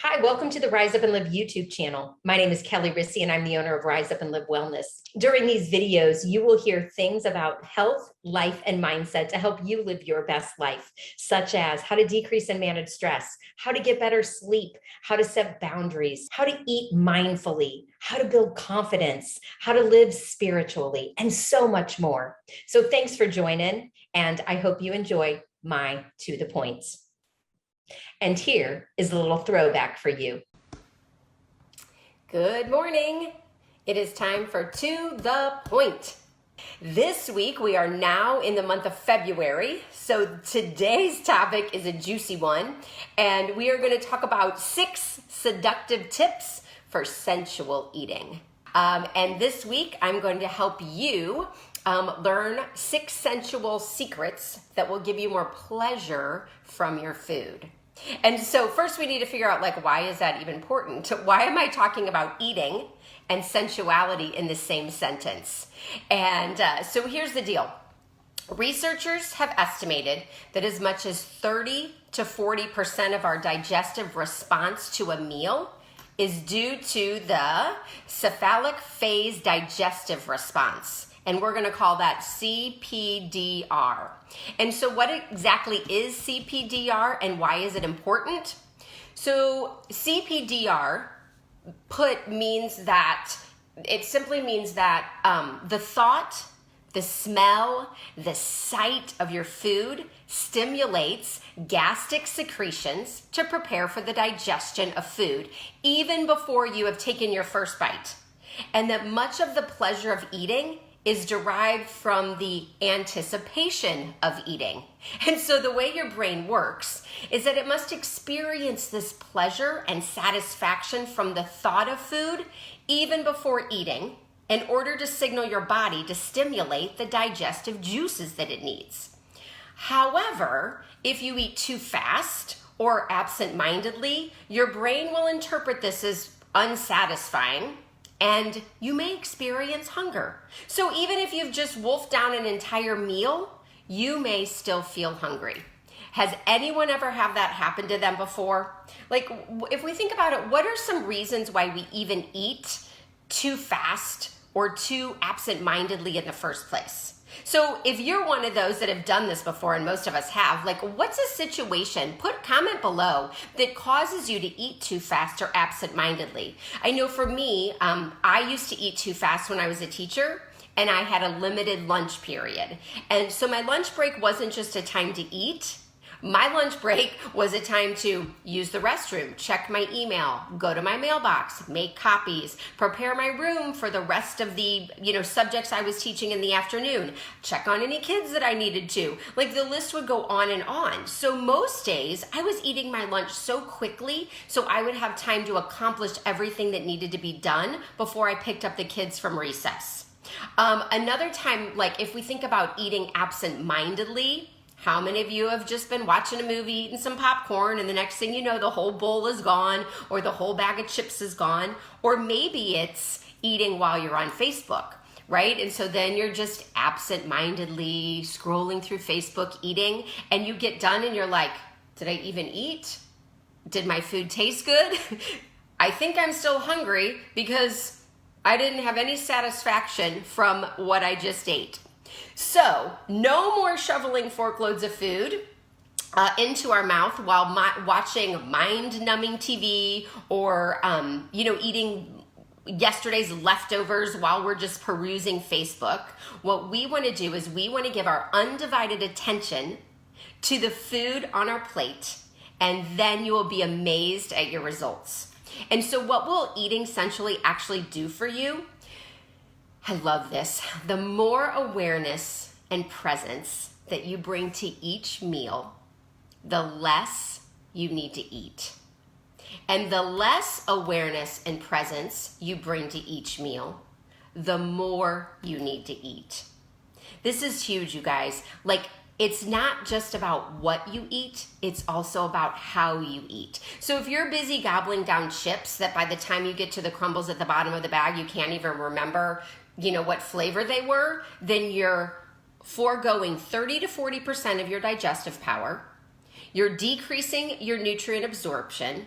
Hi, welcome to the Rise Up and Live YouTube channel. My name is Kelly Rissy, and I'm the owner of Rise Up and Live Wellness. During these videos, you will hear things about health, life, and mindset to help you live your best life, such as how to decrease and manage stress, how to get better sleep, how to set boundaries, how to eat mindfully, how to build confidence, how to live spiritually, and so much more. So thanks for joining, and I hope you enjoy my To the Points. And here is a little throwback for you. Good morning. It is time for To the Point. This week, we are now in the month of February. So today's topic is a juicy one. And we are going to talk about 6 seductive tips for sensual eating. And this week, I'm going to help you learn 6 sensual secrets that will give you more pleasure from your food. And so first we need to figure out, why is that even important? Why am I talking about eating and sensuality in the same sentence? And so here's the deal. Researchers have estimated that as much as 30 to 40% of our digestive response to a meal is due to the cephalic phase digestive response. And we're going to call that CPDR. And so what exactly is CPDR and why is it important? So CPDR simply means that the thought, the smell, the sight of your food stimulates gastric secretions to prepare for the digestion of food, even before you have taken your first bite. And that much of the pleasure of eating is derived from the anticipation of eating. And so the way your brain works is that it must experience this pleasure and satisfaction from the thought of food even before eating in order to signal your body to stimulate the digestive juices that it needs. However, if you eat too fast or absent-mindedly, your brain will interpret this as unsatisfying, and you may experience hunger. So even if you've just wolfed down an entire meal, you may still feel hungry. Has anyone ever had that happen to them before? If we think about it, what are some reasons why we even eat too fast or too absent-mindedly in the first place? So if you're one of those that have done this before, and most of us have, what's a situation, comment below, that causes you to eat too fast or absent-mindedly? I know for me, I used to eat too fast when I was a teacher, and I had a limited lunch period. And so my lunch break wasn't just a time to eat. My lunch break was a time to use the restroom, check my email, go to my mailbox, make copies, prepare my room for the rest of the subjects I was teaching in the afternoon, check on any kids that I needed to. The list would go on and on. So most days I was eating my lunch so quickly so I would have time to accomplish everything that needed to be done before I picked up the kids from recess. Another time, if we think about eating absent-mindedly, how many of you have just been watching a movie, eating some popcorn, and the next thing you know, the whole bowl is gone, or the whole bag of chips is gone, or maybe it's eating while you're on Facebook, right? And so then you're just absent-mindedly scrolling through Facebook, eating, and you get done and you're like, did I even eat? Did my food taste good? I think I'm still hungry because I didn't have any satisfaction from what I just ate. So, no more shoveling forkloads of food into our mouth while watching mind-numbing TV or, eating yesterday's leftovers while we're just perusing Facebook. What we want to do is we want to give our undivided attention to the food on our plate, and then you will be amazed at your results. And so what will eating sensually actually do for you? I love this. The more awareness and presence that you bring to each meal, the less you need to eat. And the less awareness and presence you bring to each meal, the more you need to eat. This is huge, you guys. It's not just about what you eat, it's also about how you eat. So if you're busy gobbling down chips that by the time you get to the crumbles at the bottom of the bag, you can't even remember what flavor they were, then you're foregoing 30 to 40% of your digestive power. You're decreasing your nutrient absorption,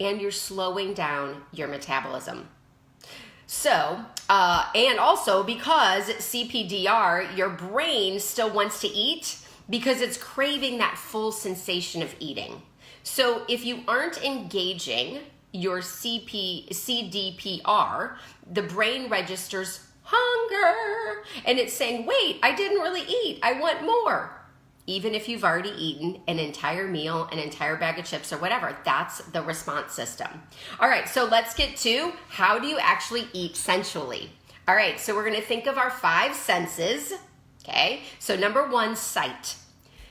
and you're slowing down your metabolism. So, and also because CPDR, your brain still wants to eat because it's craving that full sensation of eating. So if you aren't engaging your CDPR, the brain registers hunger and it's saying, wait, I didn't really eat, I want more. Even if you've already eaten an entire meal, an entire bag of chips or whatever, that's the response system. All right, so let's get to how do you actually eat sensually? All right, so we're gonna think of our 5 senses, okay? So number 1, sight.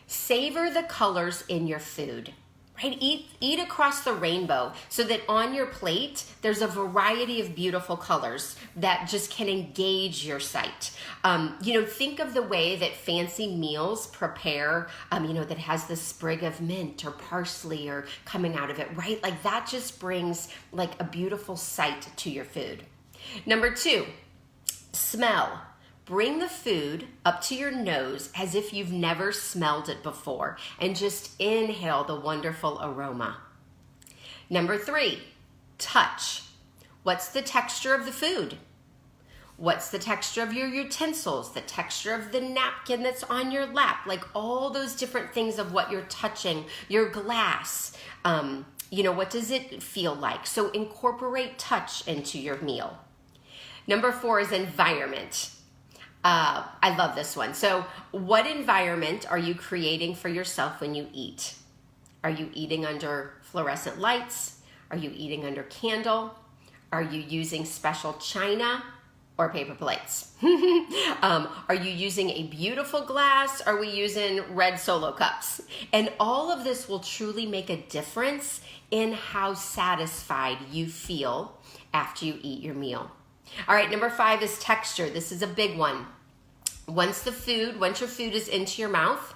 Savor the colors in your food. Right? Eat across the rainbow so that on your plate, there's a variety of beautiful colors that just can engage your sight. Think of the way that fancy meals prepare, that has the sprig of mint or parsley or coming out of it, right? Like that just brings like a beautiful sight to your food. Number 2, smell. Bring the food up to your nose as if you've never smelled it before and just inhale the wonderful aroma. Number 3, touch. What's the texture of the food? What's the texture of your utensils? The texture of the napkin that's on your lap? Like all those different things of what you're touching, your glass. What does it feel like? So incorporate touch into your meal. Number 4 is environment. I love this one. So what environment are you creating for yourself when you eat? Are you eating under fluorescent lights? Are you eating under candle? Are you using special china or paper plates? Are you using a beautiful glass? Are we using red Solo cups? And all of this will truly make a difference in how satisfied you feel after you eat your meal. All right, number 5 is texture. This is a big one. Once your food is into your mouth,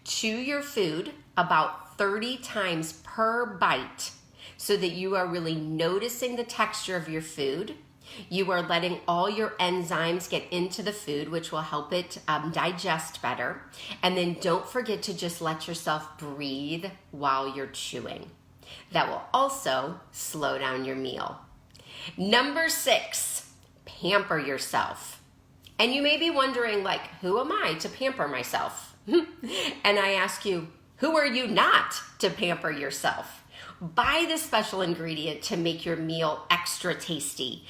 chew your food about 30 times per bite so that you are really noticing the texture of your food. You are letting all your enzymes get into the food, which will help it digest better. And then don't forget to just let yourself breathe while you're chewing. That will also slow down your meal. Number 6, pamper yourself. And you may be wondering, like, who am I to pamper myself? And I ask you, who are you not to pamper yourself? Buy the special ingredient to make your meal extra tasty.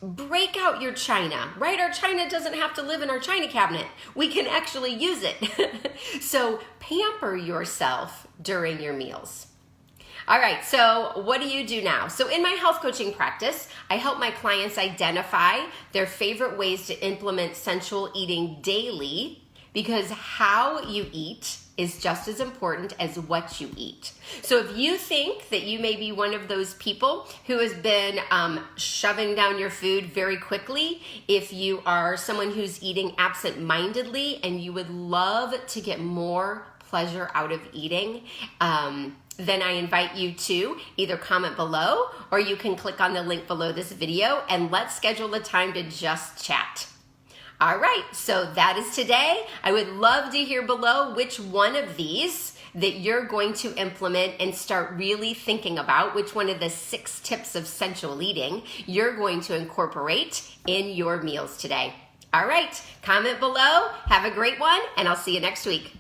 Break out your china, right? Our china doesn't have to live in our china cabinet. We can actually use it. So pamper yourself during your meals. All right, so what do you do now? So in my health coaching practice, I help my clients identify their favorite ways to implement sensual eating daily, because how you eat is just as important as what you eat. So if you think that you may be one of those people who has been shoving down your food very quickly, if you are someone who's eating absent-mindedly and you would love to get more pleasure out of eating, then I invite you to either comment below or you can click on the link below this video and let's schedule a time to just chat. All right, so that is today. I would love to hear below which one of these that you're going to implement and start really thinking about, which one of the 6 tips of sensual eating you're going to incorporate in your meals today. All right, comment below, have a great one, and I'll see you next week.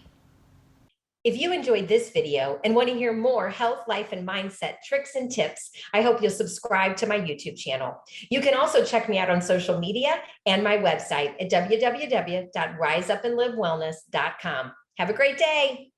If you enjoyed this video and want to hear more health, life, and mindset tricks and tips, I hope you'll subscribe to my YouTube channel. You can also check me out on social media and my website at www.riseupandlivewellness.com. Have a great day.